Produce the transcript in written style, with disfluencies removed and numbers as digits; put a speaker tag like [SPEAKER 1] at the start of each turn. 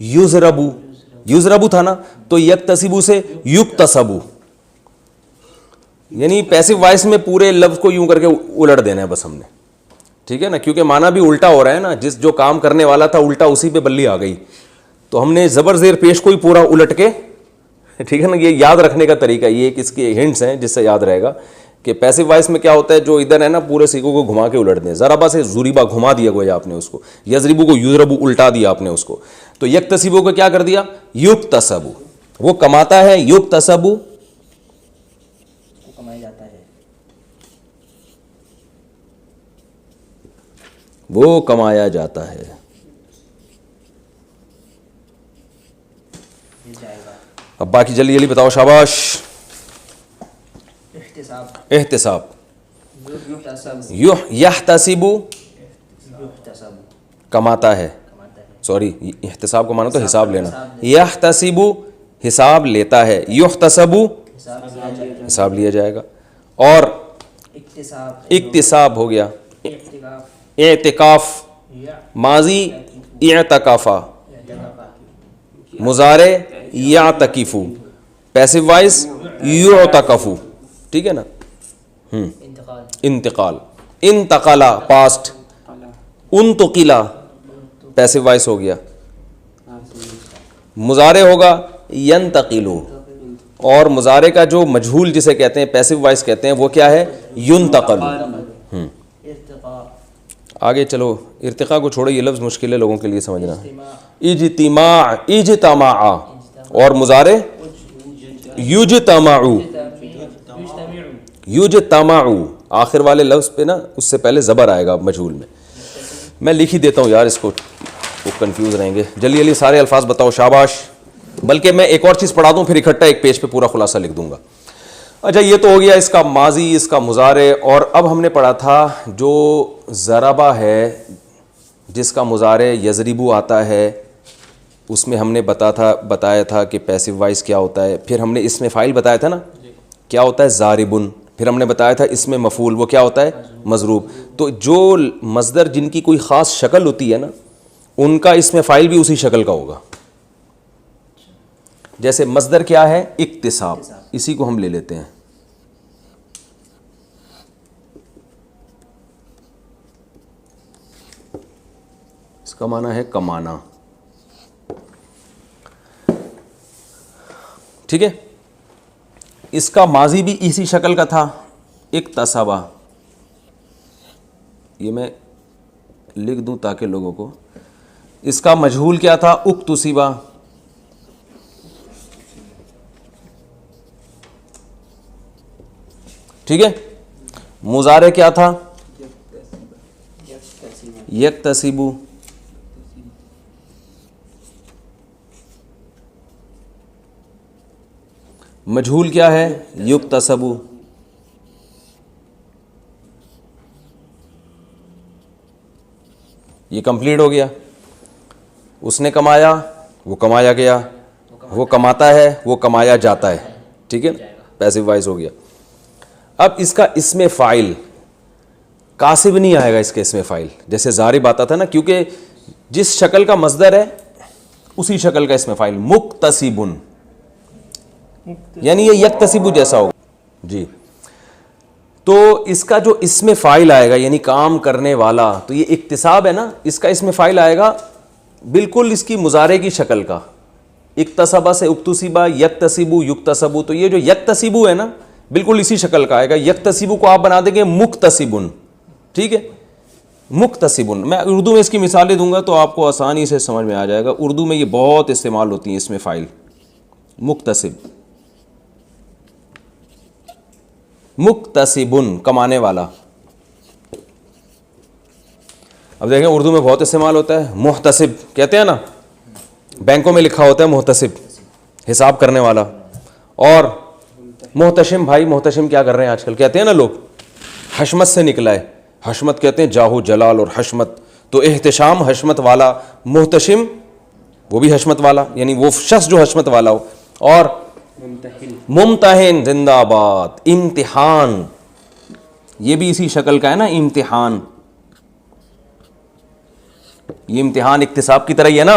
[SPEAKER 1] युज़रबू, युज़रबू था ना, तो यक्तसिबू से युक्तसबू, यानी पैसिव वॉइस में पूरे लफ्ज को यूं करके उलट देना है बस हमने, ठीक है ना, क्योंकि माना भी उल्टा हो रहा है ना, जिस जो काम करने वाला था उल्टा उसी पे बल्ली आ गई, तो हमने ज़बर ज़ेर पेश को ही पूरा उलट के, ठीक है ना। ये याद रखने का तरीका, ये एक इसके हिंट्स हैं जिससे याद रहेगा कि पैसिव वॉइस में क्या होता है, जो इधर है ना पूरे सीखों को घुमा के उलट दें। ज़राबा से ज़ुरीबा घुमा दिया गोया आपने उसको, यज़रिबू को युज़रबू उल्टा दिया आपने उसको, तो यक्तसिबू को क्या कर दिया, युक्तसबू, वो कमाता है, युक्तसबू
[SPEAKER 2] कमाया जाता है,
[SPEAKER 1] वो कमाया जाता है।
[SPEAKER 2] मिल जाएगा।
[SPEAKER 1] अब बाकी जल्दी जल्दी बताओ, शाबाश।
[SPEAKER 2] इख्तिसाब,
[SPEAKER 1] एहतिसाब,
[SPEAKER 2] युक्तसब,
[SPEAKER 1] यहतसिबू
[SPEAKER 2] युक्तसब,
[SPEAKER 1] कमाता है,
[SPEAKER 2] कमाता है,
[SPEAKER 1] सॉरी एहतिसाब को मानो तो हिसाब लेना, यहतसिबू हिसाब लेता है, युहतसबू
[SPEAKER 2] हिसाब लिया जाएगा,
[SPEAKER 1] हिसाब लिया जाएगा, और
[SPEAKER 2] इक्तिसाब,
[SPEAKER 1] इक्तिसाब हो गया,
[SPEAKER 2] इख्तिकाफ,
[SPEAKER 1] एतिकाफ,
[SPEAKER 2] या
[SPEAKER 1] माजी इअतकाफा,
[SPEAKER 2] इख्तिकाफ,
[SPEAKER 1] मुजारे यातकिफू, पैसिव वॉइस युतकफू, ठीक है ना।
[SPEAKER 2] इंतकाल,
[SPEAKER 1] इंतकाल, इंतकाला पास्ट, उनतुकिला पैसिव वॉइस हो गया, मुजारे होगा यंतकिलू, और मुजारे का जो मजहूल जिसे कहते हैं पैसिव वॉइस कहते हैं वो क्या है, युनतकलू।
[SPEAKER 2] इर्तिका,
[SPEAKER 1] आगे चलो, इर्तिका को छोड़ो, ये लफ्ज़ मुश्किल है लोगों के लिए समझना।
[SPEAKER 2] इज्तिमा,
[SPEAKER 1] इज्तिमा, इज्तमा, और मुजारे युजतमाउ,
[SPEAKER 2] युज्तमिउ,
[SPEAKER 1] युजतमाउ, आखिर वाले लफ्ज़ पे ना उससे पहले ज़बर आएगा मजहूल में। मैं लिख ही देता हूँ यार इसको, वो कंफ्यूज रहेंगे। जल्दी जल्दी सारे अल्फाज बताओ, शाबाश। बल्कि मैं एक और चीज़ पढ़ा दूँ, फिर इकट्ठा एक पेज पे पूरा खुलासा लिख दूंगा। अच्छा, ये तो हो गया इसका माजी, इसका मुजारे, और अब हमने पढ़ा था जो ज़राबा है जिसका मुजारे यज़रिबू आता है, उसमें हमने बताया था कि पैसिव वॉइस क्या होता है। फिर हमने इसमें फ़ाइल बताया था ना, क्या होता है, ज़ारिबुन। फिर हमने बताया था इसमें मफ़ूल, वो क्या होता है, मज़रूब। तो जो मज़दर जिनकी कोई ख़ास शक्ल होती है ना, उनका इसमें फ़ाइल भी उसी शक्ल का होगा। जैसे मज़दर क्या है, इक्तिसाब, इसी को हम ले लेते हैं। इसका माना है कमाना, ठीक है। इसका माजी भी इसी शक्ल का था, इक्तसबा। ये मैं लिख दूं ताकि लोगों को, इसका मजहूल क्या था, उक्तुसिबा। ठीक है। मुजारे क्या था, यक्तसिबू। मजहूल क्या है, युक्तसबू। ये कंप्लीट हो गया। उसने कमाया, वो कमाया गया, वो कमाता है, वो कमाया जाता है, ठीक है, पैसिव वॉइस हो गया। अब इसका इसमें फ़ाइल कासिब नहीं आएगा, इसके इसमें फ़ाइल जैसे ज़ारिब आता था ना, क्योंकि जिस शक्ल का मज़दर है उसी शक्ल का इसमें फ़ाइल, मुक्तसिबुन, यानी ये यक्तसिबु जैसा होगा जी। तो इसका जो इसमें फ़ाइल आएगा यानी काम करने वाला, तो ये इक्तिसाब है ना, इसका इसमें फ़ाइल आएगा बिल्कुल इसकी मुजारे की शक्ल का, इक्तसबा से उक्तुसिबा, यक्तसिबु, युक्तसबु। तो ये जो यक्तसिबु है ना, बिल्कुल इसी शक्ल का आएगा। यक्तसिबु को आप बना देंगे मुक्तसिबुन, ठीक है, मुक्तसिबुन। मैं उर्दू में इसकी मिसालें दूंगा तो आपको आसानी से समझ में आ जाएगा। उर्दू में ये बहुत इस्तेमाल होती हैं इसमें फ़ाइल, मुक्तसिब, मुक्तसिबुन, कमाने वाला। अब देखें उर्दू में बहुत इस्तेमाल होता है, मुहतसिब कहते हैं ना, बैंकों में लिखा होता है मुहतसिब, हिसाब करने वाला। और मुहतशिम, भाई मुहतशिम क्या कर रहे हैं आजकल, कहते हैं ना लोग, हशमत से निकला है, हशमत कहते हैं जाहू जलाल और हशमत, तो एहतिशाम हशमत वाला, मुहतशिम वो भी हशमत वाला, यानी वो शख्स जो हशमत वाला हो। और मुमतहिन, जिंदाबाद, इम्तिहान, ये भी इसी शक्ल का है ना, इम्तिहान। ये इम्तिहान इक्तिसाब की तरह ही है ना,